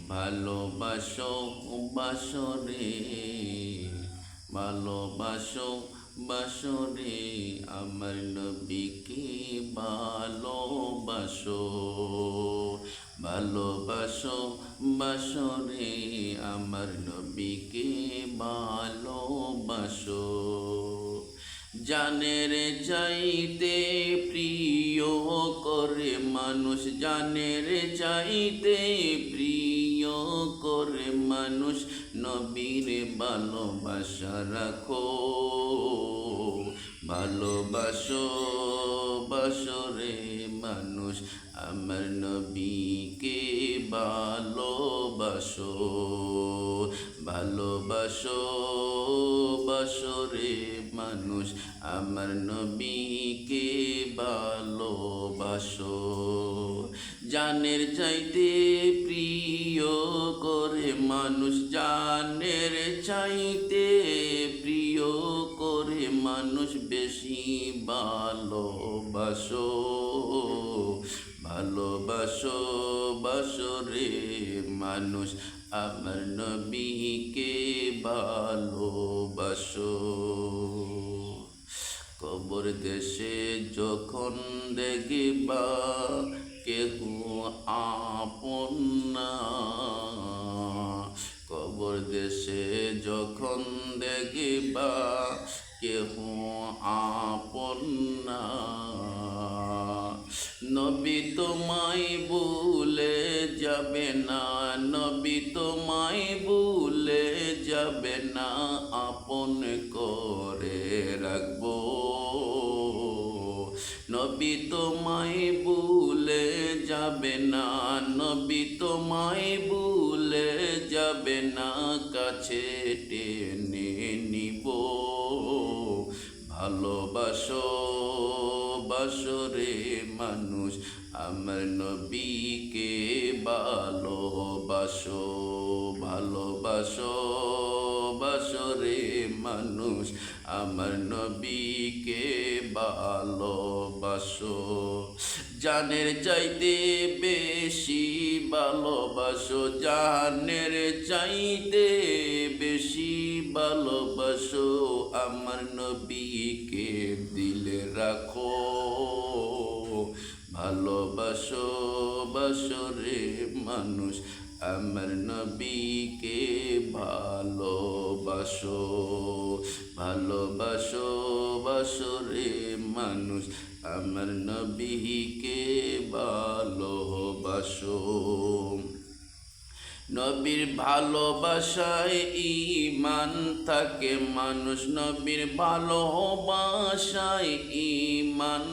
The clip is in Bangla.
ভালোবাসো বাসরে, ভালোবাসো বাসরে, আমার নবীকে ভালোবাসো। ভালোবাসো বাসরে, আমার নবীকে ভালোবাসো। জানের চাইতে প্রিয় করে মানুষ, জানের চাইতে প্রিয় করে মানুষ, নবীর ভালোবাসা রাখো। ভালোবাসো বাসরে মানুষ, আমার নবীকে ভালোবাসো। ভালোবাসো বাসরে মানুষ, আমার নবীকে ভালোবাসো। জানের চাইতে প্রিয় করে মানুষ, জানের চাইতে প্রিয় করে মানুষ, বেশি ভালোবাসো। ভালোবাসো বাসরে মানুষ, আমার নবীকে ভালোবাসো। কবর দেশে যখন দেখবা কেহ আপন না, কবর দেশে যখন দেখবা কেহ আপন না, নবী তোমায় ভুলে যাবে না, নবী তোমায় ভুলে যাবে না, আপন করে রাখবো। নবী তোমায় ভুলে যাবে না, নবী তোমায় ভুলে যাবে না, কাছে টেনে নিব। ভালোবাসো বাসরে মানুষ, আমার নবীকে ভালোবাসো। ভালোবাসো বাসরে মানুষ, আমার নবীকে ভালোবাসো। জানের চাইতে বেশি ভালোবাসো, জানের চাইতে বেশি ভালোবাসো, আমার নবীকে দিলে রাখো। ভালোবাসো বাসরে মানুষ, আমার নবীকে ভালোবাসো। ভালোবাসো বাসরে মানুষ, আমার নবীকে ভালোবাসো। নবীর ভালোবাসায় ঈমান থাকে মানুষ, নবীর ভালোবাসায় ঈমান